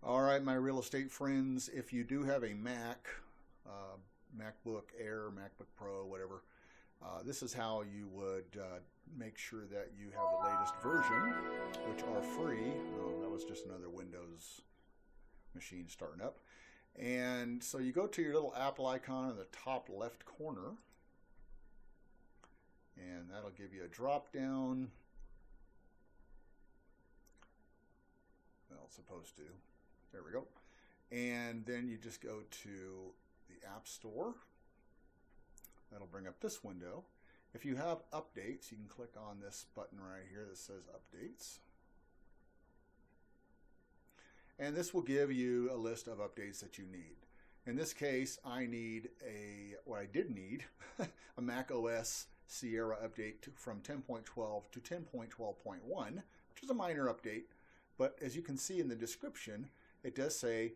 All right, my real estate friends, if you do have a Mac, MacBook Air, MacBook Pro, whatever, this is how you would make sure that you have the latest version, which are free. Oh, that was just another Windows machine starting up. And so you go to your little Apple icon in the top left corner, and that'll give you a drop down. Well, it's supposed to. There we go. And then you just go to the App Store. That'll bring up this window. If you have updates, you can click on this button right here that says Updates. And this will give you a list of updates that you need. In this case, I need what I did need, a Mac OS Sierra update from 10.12 to 10.12.1, which is a minor update. But as you can see in the description, it does say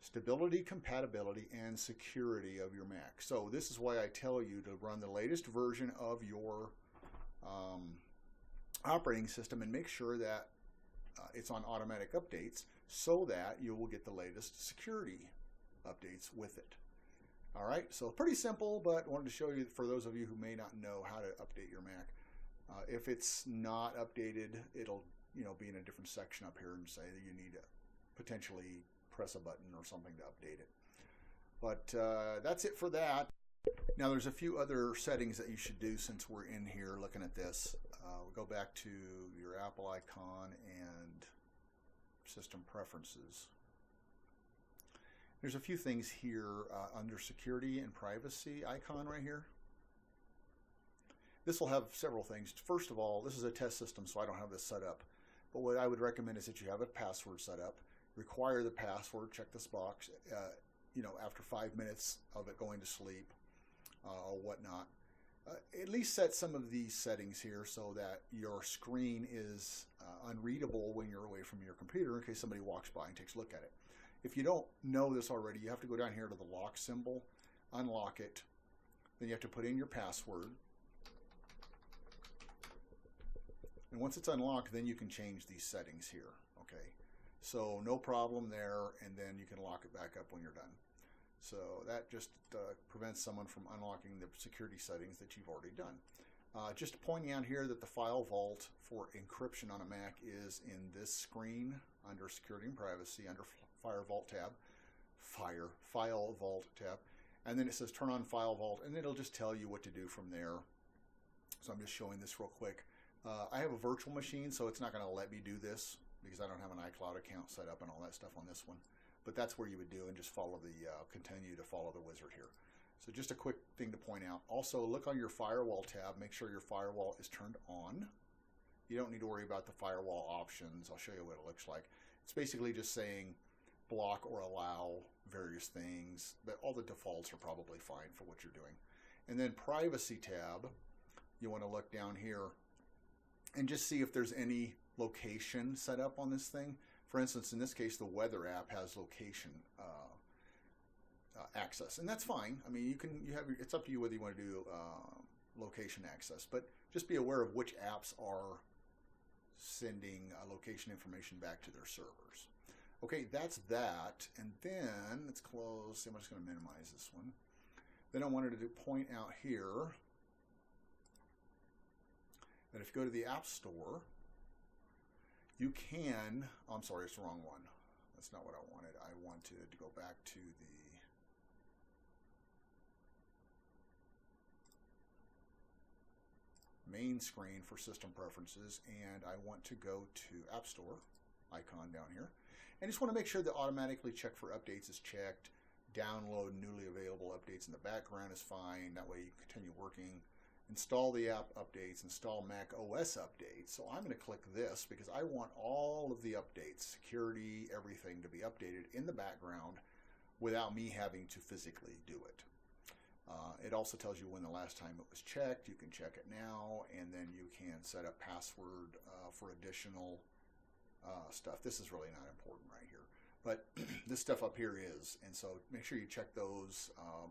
stability, compatibility, and security of your Mac. So this is why I tell you to run the latest version of your operating system and make sure that it's on automatic updates so that you will get the latest security updates with it. All right, so pretty simple, but I wanted to show you for those of you who may not know how to update your Mac. If it's not updated, it'll be in a different section up here and say that you need to potentially press a button or something to update it. But that's it for that. Now there's a few other settings that you should do since we're in here looking at this. We'll go back to your Apple icon and system preferences. There's a few things here under security and privacy icon right here. This will have several things. First of all, this is a test system, so I don't have this set up. But what I would recommend is that you have a password set up. Require the password, check this box, after 5 minutes of it going to sleep or whatnot. At least set some of these settings here so that your screen is unreadable when you're away from your computer in case somebody walks by and takes a look at it. If you don't know this already, you have to go down here to the lock symbol, unlock it, then you have to put in your password. And once it's unlocked, then you can change these settings here, okay? So no problem there, and then you can lock it back up when you're done. So that just prevents someone from unlocking the security settings that you've already done. Just pointing out here that the file vault for encryption on a Mac is in this screen under security and privacy under File Vault tab, and then it says turn on File Vault, and it'll just tell you what to do from there. So I'm just showing this real quick. I have a virtual machine, so it's not going to let me do this because I don't have an iCloud account set up and all that stuff on this one. But that's where you would do and just follow continue to follow the wizard here. So just a quick thing to point out. Also, look on your firewall tab. Make sure your firewall is turned on. You don't need to worry about the firewall options. I'll show you what it looks like. It's basically just saying block or allow various things, but all the defaults are probably fine for what you're doing. And then privacy tab, you want to look down here and just see if there's any location set up on this thing. For instance, in this case, the weather app has location access, and that's fine. I mean, it's up to you whether you want to do location access, but just be aware of which apps are sending location information back to their servers. Okay, that's that, and then let's close. I'm just going to minimize this one. Then I wanted to point out here that if you go to the App Store, you can, I'm sorry, it's the wrong one. That's not what I wanted. I wanted to go back to the main screen for system preferences, and I want to go to App Store icon down here. And just want to make sure that automatically check for updates is checked. Download newly available updates in the background is fine. That way you can continue working. Install the app updates, install Mac OS updates. So I'm going to click this because I want all of the updates, security, everything to be updated in the background without me having to physically do it. It also tells you when the last time it was checked. You can check it now, and then you can set up password for additional stuff. This is really not important right here, but this stuff up here is, and so make sure you check those,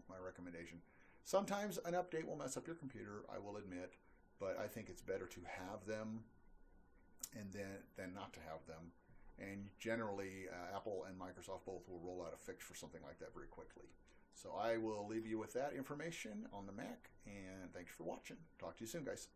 my recommendation. Sometimes an update will mess up your computer, I will admit, but I think it's better to have them and then not to have them. And generally, Apple and Microsoft both will roll out a fix for something like that very quickly. So I will leave you with that information on the Mac, and thanks for watching. Talk to you soon, guys.